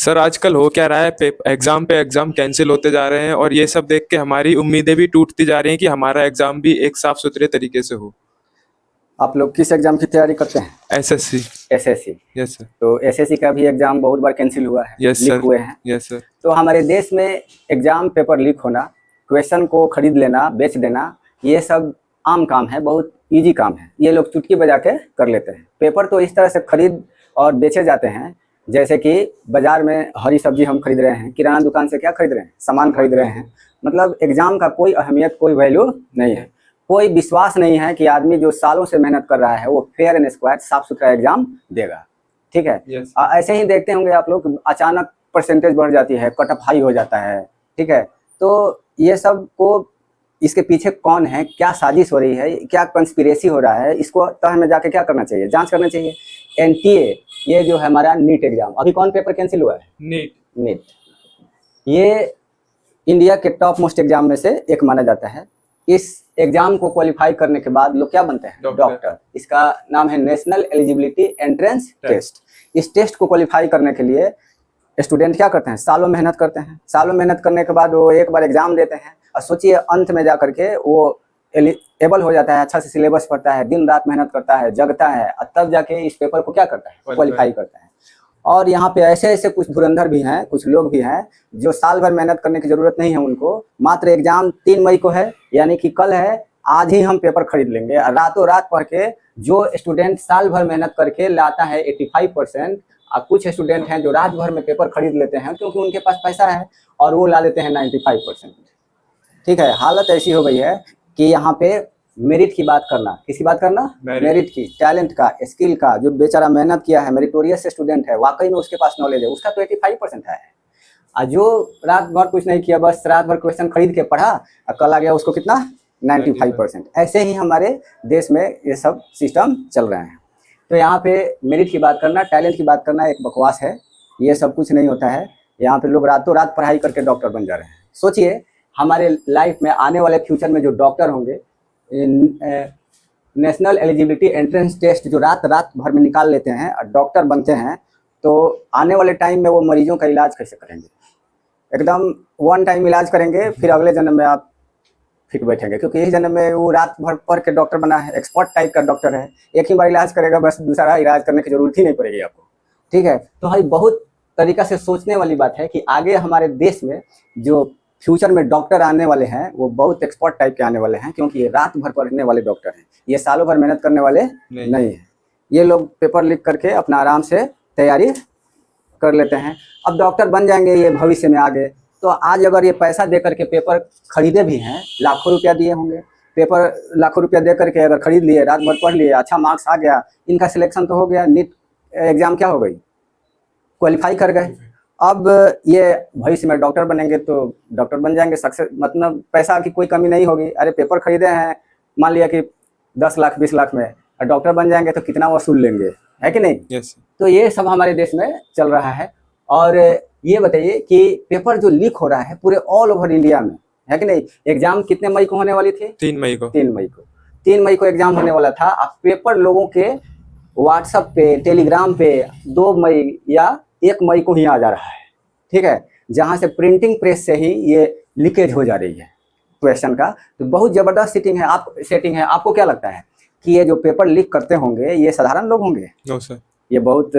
Sir आजकल हो क्या रहा है, एग्जाम पे एग्जाम कैंसिल होते जा रहे हैं और ये सब देख के हमारी उम्मीदें भी टूटती जा रही हैं कि हमारा एग्जाम भी एक साफ सुथरे तरीके से हो। आप लोग किस एग्जाम की तैयारी करते हैं? एसएससी। एसएससी। Yes sir. तो एसएससी का भी एग्जाम बहुत बार कैंसिल हुआ है, यस लीक सर। हुए हैं। Yes sir. तो हमारे देश में एग्जाम पेपर लीक होना, क्वेश्चन को खरीद लेना, बेच देना, ये सब आम काम है, बहुत इजी काम है। ये लोग चुटकी बजा के कर लेते हैं। पेपर तो इस तरह से खरीद और बेचे जाते हैं जैसे कि बाजार में हरी सब्जी हम खरीद रहे हैं, किराना दुकान से क्या खरीद रहे हैं, सामान खरीद रहे हैं। मतलब एग्जाम का कोई अहमियत, कोई वैल्यू नहीं है। कोई विश्वास नहीं है कि आदमी जो सालों से मेहनत कर रहा है वो फेयर एंड स्क्वायर साफ सुथरा एग्जाम देगा। ठीक है। Yes. ऐसे ही देखते होंगे आप लोग, अचानक परसेंटेज बढ़ जाती है, कट ऑफ हाई हो जाता है। ठीक है। तो ये सब को, इसके पीछे कौन है, क्या साजिश हो रही है, क्या कंस्पिरेसी हो रहा है, इसको तह में जाके क्या करना चाहिए, जांच करना चाहिए। एनटीए, ये जो है हमारा नीट एग्जाम, अभी कौन पेपर कैंसिल हुआ है? नीट। ये इंडिया के टॉप मोस्ट एग्जाम में से एक माना जाता है। इस एग्जाम को क्वालिफाई करने के बाद लोग क्या बनते हैं? डॉक्टर। इसका नाम है नेशनल एलिजिबिलिटी एंट्रेंस टेस्ट। इस टेस्ट को क्वालिफाई करने के लिए स्टूडेंट क्या करते हैं? सालों मेहनत करते हैं। सालों मेहनत करने के बाद वो एक बार एग्जाम देते हैं और सोचिए अंत में जा करके वो एबल हो जाता है, अच्छा से सिलेबस पढ़ता है, दिन रात मेहनत करता है, जगता है और तब जाके इस पेपर को क्या करता है? क्वालिफाई करता है। और यहाँ पे ऐसे ऐसे कुछ धुरंधर भी हैं, कुछ लोग भी हैं जो साल भर मेहनत करने की जरूरत नहीं है उनको, मात्र एग्जाम 3 मई को है, यानी कि कल है, आज ही हम पेपर खरीद लेंगे। रातों रात पढ़ के जो स्टूडेंट साल भर मेहनत करके लाता है 85%, और कुछ स्टूडेंट हैं जो रात भर में पेपर खरीद लेते हैं क्योंकि उनके पास पैसा है और वो ला लेते हैं 95%। ठीक है। हालत ऐसी हो गई है कि यहाँ पे मेरिट की बात करना, किसकी बात करना? मेरिट की, टैलेंट का, स्किल का। जो बेचारा मेहनत किया है, मेरिटोरियस स्टूडेंट है, वाकई में उसके पास नॉलेज है, उसका तो 85% है। और जो रात भर कुछ नहीं किया, बस रात भर क्वेश्चन खरीद के पढ़ा और कल आ गया उसको कितना? 95%। ऐसे ही हमारे देश में ये सब सिस्टम चल रहे हैं। तो यहाँ पे मेरिट की बात करना, टैलेंट की बात करना एक बकवास है। ये सब कुछ नहीं होता है। यहाँ पे लोग रातों रात पढ़ाई करके डॉक्टर बन जा रहे हैं। सोचिए हमारे लाइफ में आने वाले फ्यूचर में जो डॉक्टर होंगे, नेशनल एलिजिबिलिटी एंट्रेंस टेस्ट जो रात रात भर में निकाल लेते हैं और डॉक्टर बनते हैं, तो आने वाले टाइम में वो मरीजों का इलाज कैसे करेंगे? एकदम वन टाइम इलाज करेंगे, फिर अगले जन्म में आप फिट बैठेंगे, क्योंकि इस जन्म में वो रात भर पढ़ के डॉक्टर बना है, एक्सपर्ट टाइप का डॉक्टर है, एक ही बार इलाज करेगा, बस दूसरा इलाज करने की जरूरत ही नहीं पड़ेगी आपको। ठीक है। तो भाई बहुत तरीका से सोचने वाली बात है कि आगे हमारे देश में जो फ्यूचर में डॉक्टर आने वाले हैं वो बहुत एक्सपर्ट टाइप के आने वाले हैं, क्योंकि ये रात भर पढ़ने वाले डॉक्टर हैं, ये सालों भर मेहनत करने वाले नहीं है। ये लोग पेपर लिख करके अपना आराम से तैयारी कर लेते हैं। अब डॉक्टर बन जाएंगे ये भविष्य में आगे, तो आज अगर ये पैसा दे करके पेपर खरीदे भी हैं, लाखों रुपया दिए होंगे, पेपर लाखों रुपया दे करके अगर खरीद लिए, रात भर पढ़ लिए, अच्छा मार्क्स आ गया, इनका सिलेक्शन तो हो गया, नीट एग्जाम क्या हो गई? क्वालिफाई कर गए। अब ये भविष्य में डॉक्टर बनेंगे तो डॉक्टर बन जाएंगे, सक्सेस, मतलब पैसा की कोई कमी नहीं होगी। अरे पेपर खरीदे हैं, मान लिया कि 10 लाख 20 लाख में, और डॉक्टर बन जाएंगे तो कितना वसूल लेंगे, है कि नहीं? yes. तो ये सब हमारे देश में चल रहा है। और ये बताइए कि पेपर जो लीक हो रहा है पूरे ऑल ओवर इंडिया में, है कि नहीं? एग्जाम कितने मई को होने वाली थी? 3 मई को। 3 मई को एग्जाम होने वाला था। अब पेपर लोगों के व्हाट्सएप पे, टेलीग्राम पे 2 मई या 1 मई को ही आ जा रहा है। ठीक है। जहां से प्रिंटिंग प्रेस से ही ये लीकेज हो जा रही है क्वेश्चन का। तो बहुत जबरदस्त सेटिंग है। आपको क्या लगता है कि ये जो पेपर लीक करते होंगे ये साधारण लोग होंगे? No sir. ये बहुत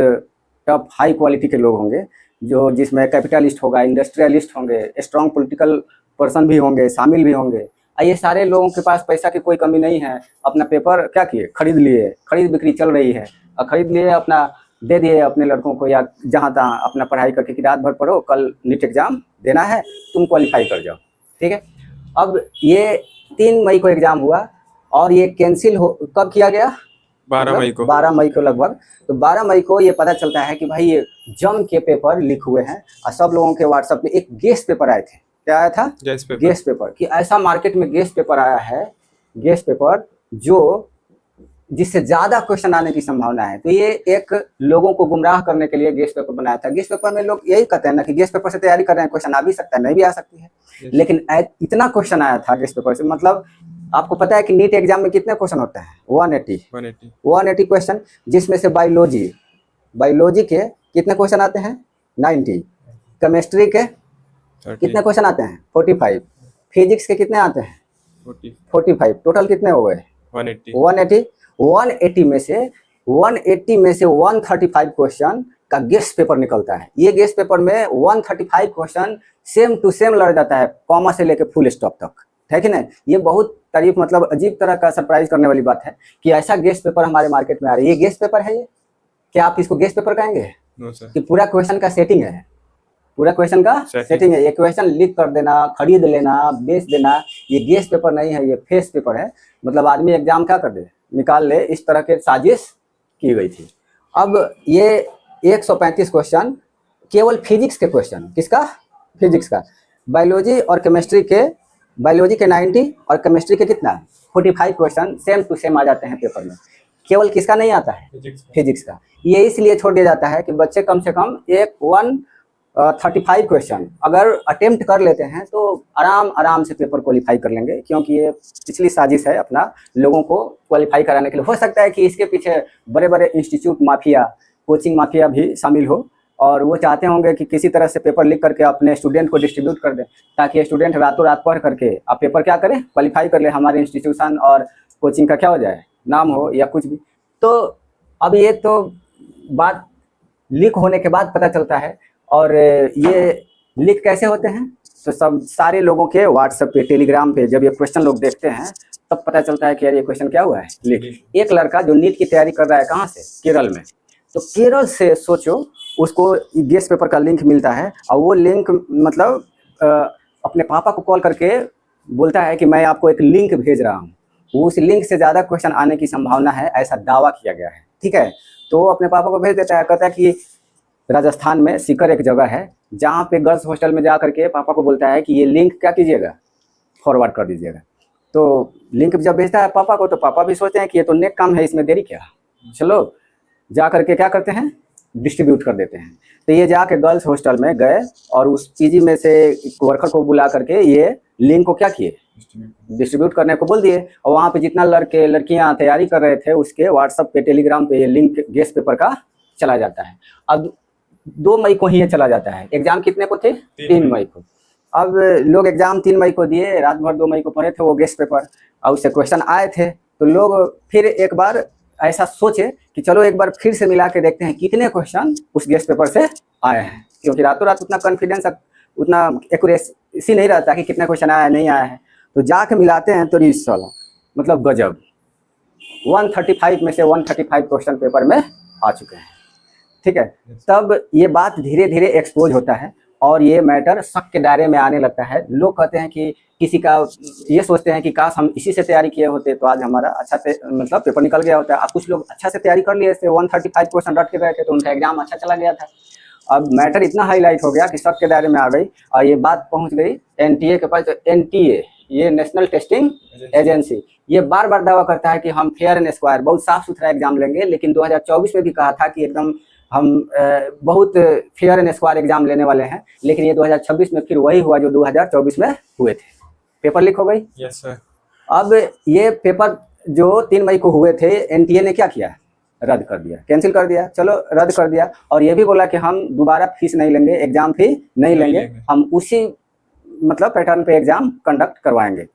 टॉप हाई क्वालिटी के लोग होंगे, जो जिसमें कैपिटलिस्ट होगा, इंडस्ट्रियलिस्ट होंगे, स्ट्रॉन्ग पॉलिटिकल पर्सन भी होंगे, शामिल भी होंगे। ये सारे लोगों के पास पैसा की कोई कमी नहीं है। अपना पेपर क्या किए? खरीद लिए, खरीद बिक्री चल रही है, और खरीद लिए, अपना दे दिए अपने लड़कों को, या जहाँ तहाँ अपना पढ़ाई करके कि रात भर पढ़ो, कल नीट एग्जाम देना है, तुम क्वालिफाई कर जाओ। ठीक है। अब ये 3 मई को एग्जाम हुआ और ये कैंसिल हो कब किया गया? 12 मई को। 12 मई को लगभग। तो 12 मई को ये पता चलता है कि भाई ये जम के पेपर लीक हुए हैं, और सब लोगों के व्हाट्सएप पे एक गेस्ट पेपर आए थे। क्या आया था? Guest paper. कि ऐसा मार्केट में गेस्ट पेपर आया है, गेस्ट पेपर जो जिससे ज्यादा क्वेश्चन आने की संभावना है। तो ये एक लोगों को गुमराह करने के लिए गेस्ट पेपर बनाया था। गेस्ट पेपर में लोग यही कहते हैं ना कि गेस्ट पेपर से तैयारी कर रहे हैं, क्वेश्चन आ भी सकता है, नहीं भी आ सकती है। लेकिन इतना क्वेश्चन आया था गेस्ट पेपर से। मतलब आपको पता है कि नीट एग्जाम में कितने क्वेश्चन होते हैं? 180 क्वेश्चन, जिसमें से बायोलॉजी के कितने क्वेश्चन आते हैं? 90। केमिस्ट्री के 30, कितने क्वेश्चन आते हैं? 45। फिजिक्स के कितने आते हैं? 40, 45। टोटल कितने हो गए? 180, 180। 180 में से 135 क्वेश्चन का गेस्ट पेपर निकलता है। ये गेस्ट पेपर में 135 क्वेश्चन सेम टू सेम लड़ जाता है, कॉमा से लेकर फुल स्टॉप तक, है कि नहीं? ये बहुत तारीफ, मतलब अजीब तरह का सरप्राइज करने वाली बात है कि ऐसा गेस्ट पेपर हमारे मार्केट में आ रहा है। ये गेस्ट पेपर है, ये क्या आप इसको गेस्ट पेपर कहेंगे? नो सर, कि पूरा क्वेश्चन का सेटिंग है, पूरा क्वेश्चन का सेटिंग है। ये क्वेश्चन लिख कर देना, खरीद लेना, बेच देना, ये गेस्ट पेपर नहीं है, ये फेस पेपर है। मतलब आदमी एग्जाम क्या कर दे, निकाल ले, इस तरह के साजिश की गई थी। अब ये 135 क्वेश्चन केवल फिजिक्स के क्वेश्चन, किसका? फिजिक्स का। बायोलॉजी और केमिस्ट्री के, बायोलॉजी के 90 और केमिस्ट्री के कितना? 45 क्वेश्चन सेम टू सेम आ जाते हैं पेपर में। केवल किसका नहीं आता है? फिजिक्स का। ये इसलिए छोड़ दिया जाता है कि बच्चे कम से कम 35 क्वेश्चन अगर अटेम्प्ट कर लेते हैं तो आराम से पेपर क्वालिफाई कर लेंगे, क्योंकि ये पिछली साजिश है अपना लोगों को क्वालिफाई कराने के लिए। हो सकता है कि इसके पीछे बड़े बड़े इंस्टीट्यूट माफिया, कोचिंग माफिया भी शामिल हो, और वो चाहते होंगे कि किसी तरह से पेपर लिख करके अपने स्टूडेंट को डिस्ट्रीब्यूट कर दें, ताकि स्टूडेंट रातों रात पढ़ करके अब पेपर क्या करे, क्वालिफाई कर ले, हमारे इंस्टीट्यूशन और कोचिंग का क्या हो जाए, नाम हो या कुछ भी। तो अब ये तो बात लीक होने के बाद पता चलता है। और ये लीक कैसे होते हैं? तो सब सारे लोगों के व्हाट्सएप पे, टेलीग्राम पे जब ये क्वेश्चन लोग देखते हैं तब पता चलता है कि यार ये क्वेश्चन क्या हुआ है, लीक। एक लड़का जो नीट की तैयारी कर रहा है, कहाँ से? केरल में। तो केरल से सोचो उसको गेस्ट पेपर का लिंक मिलता है, और वो लिंक मतलब अपने पापा को कॉल करके बोलता है कि मैं आपको एक लिंक भेज रहा हूँ, उस लिंक से ज़्यादा क्वेश्चन आने की संभावना है, ऐसा दावा किया गया है। ठीक है, तो अपने पापा को भेज देता है, कहता है कि राजस्थान में सीकर एक जगह है जहाँ पे गर्ल्स हॉस्टल में जा करके पापा को बोलता है कि ये लिंक क्या कीजिएगा, फॉरवर्ड कर दीजिएगा। तो लिंक जब भेजता है पापा को, तो पापा भी सोचते हैं कि ये तो नेक काम है, इसमें देरी क्या, चलो जा करके क्या करते हैं, डिस्ट्रीब्यूट कर देते हैं। तो ये जाके गर्ल्स हॉस्टल में गए और उस पीजी में से वर्कर को बुला करके ये लिंक को क्या किए, डिस्ट्रीब्यूट करने को बोल दिए। और वहाँ पे जितना लड़के लड़कियाँ तैयारी कर रहे थे उसके व्हाट्सएप पे, टेलीग्राम पे ये लिंक गेस्ट पेपर का चला जाता है। अब 2 मई को ही ये चला जाता है। एग्जाम कितने को थे? 3 मई को। अब लोग एग्जाम 3 मई को दिए, रात भर 2 मई को पढ़े थे वो गेस्ट पेपर, और उससे क्वेश्चन आए थे। तो लोग फिर एक बार ऐसा सोचे कि चलो एक बार फिर से मिला के देखते हैं कितने क्वेश्चन उस गेस्ट पेपर से आए हैं, क्योंकि रातों रात उतना कॉन्फिडेंस, उतना एक्यूरेसी नहीं रहता कि कितना क्वेश्चन आया नहीं आया है। तो जाके मिलाते हैं तो साला मतलब गजब, 135 में से 135 क्वेश्चन पेपर में आ चुके हैं। ठीक है, तब ये बात धीरे धीरे एक्सपोज होता है और ये मैटर शक के दायरे में आने लगता है। लोग कहते हैं कि किसी का, ये सोचते हैं कि काश हम इसी से तैयारी किए होते तो आज हमारा अच्छा से मतलब पेपर निकल गया होता है। अब कुछ लोग अच्छा से तैयारी कर लिए थे, 135 क्वेश्चन रट के गए थे तो उनका एग्जाम अच्छा चला गया था। अब मैटर इतना हाईलाइट हो गया कि शक के दायरे में आ गई और ये बात पहुंच गई एनटीए के पास। तो एनटीए, ये नेशनल टेस्टिंग एजेंसी, ये बार बार दावा करता है कि हम फेयर एंड स्क्वायर, बहुत साफ सुथरा एग्जाम लेंगे, लेकिन 2024 में भी कहा था कि एकदम हम बहुत फेयर एंड स्क्वायर एग्जाम लेने वाले हैं, लेकिन ये 2026 में फिर वही हुआ जो 2024 में हुए थे, पेपर लीक हो गई। Yes sir. अब ये पेपर जो 3 मई को हुए थे, एनटीए ने क्या किया, रद्द कर दिया, कैंसिल कर दिया। चलो रद्द कर दिया, और ये भी बोला कि हम दोबारा फीस नहीं लेंगे, एग्जाम फी नहीं लेंगे, हम उसी मतलब पैटर्न पे एग्जाम कंडक्ट करवाएंगे।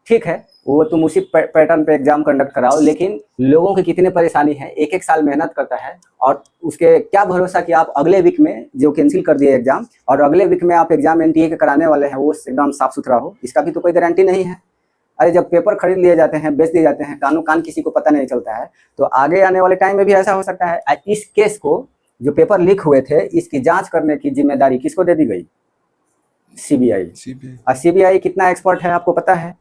ठीक है, वो तुम उसी पैटर्न पे एग्जाम कंडक्ट कराओ, लेकिन लोगों की कितनी परेशानी है, एक एक साल मेहनत करता है, और उसके क्या भरोसा कि आप अगले वीक में जो कैंसिल कर दिए एग्जाम, और अगले वीक में आप एग्जाम एनटीए के कराने वाले हैं वो एकदम साफ सुथरा हो, इसका भी तो कोई गारंटी नहीं है। अरे जब पेपर खरीद लिए जाते हैं, बेच दिए जाते हैं, कानों कान किसी को पता नहीं चलता है, तो आगे आने वाले टाइम में भी ऐसा हो सकता है। इस केस को, जो पेपर लीक हुए थे, इसकी जांच करने की जिम्मेदारी किसको दे दी गई, सीबीआई। और सीबीआई कितना एक्सपर्ट है आपको पता है,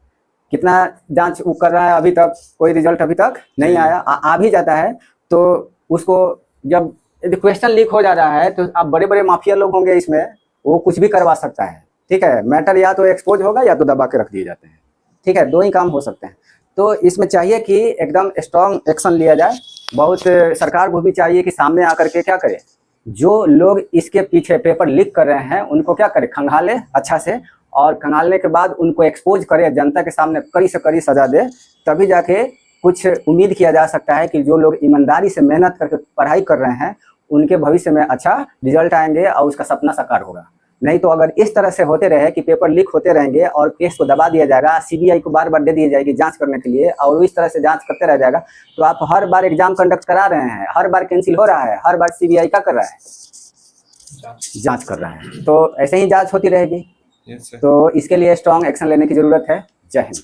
कितना जांच वो कर रहा है, अभी तक कोई रिजल्ट अभी तक नहीं आया। आ भी जाता है तो उसको, जब क्वेश्चन लीक हो जा रहा है तो अब बड़े बड़े माफिया लोग होंगे इसमें, वो कुछ भी करवा सकता है। ठीक है, मैटर या तो एक्सपोज होगा या तो दबा के रख दिए जाते हैं। ठीक है, 2 ही काम हो सकते हैं। तो इसमें चाहिए कि एकदम स्ट्रॉन्ग एक्शन लिया जाए। बहुत सरकार को भी चाहिए कि सामने आकर के क्या करे, जो लोग इसके पीछे पेपर लीक कर रहे हैं उनको क्या करे, खंगाले अच्छा से, और खंगालने के बाद उनको एक्सपोज करे, जनता के सामने कड़ी से कड़ी सजा दे, तभी जाके कुछ उम्मीद किया जा सकता है कि जो लोग ईमानदारी से मेहनत करके पढ़ाई कर रहे हैं उनके भविष्य में अच्छा रिजल्ट आएंगे और उसका सपना साकार होगा। नहीं तो अगर इस तरह से होते रहे कि पेपर लीक होते रहेंगे और केस को दबा दिया जाएगा, सीबीआई को बार बार दे दी जाएगी जांच करने के लिए, और इस तरह से जांच करते रह जाएगा, तो आप हर बार एग्जाम कंडक्ट करा रहे हैं, हर बार कैंसिल हो रहा है, हर बार सीबीआई क्या कर रहा है, जांच कर रहा है। तो ऐसे ही जांच होती रहेगी। Yes sir. तो इसके लिए स्ट्रॉन्ग एक्शन लेने की जरूरत है। जय हिंद।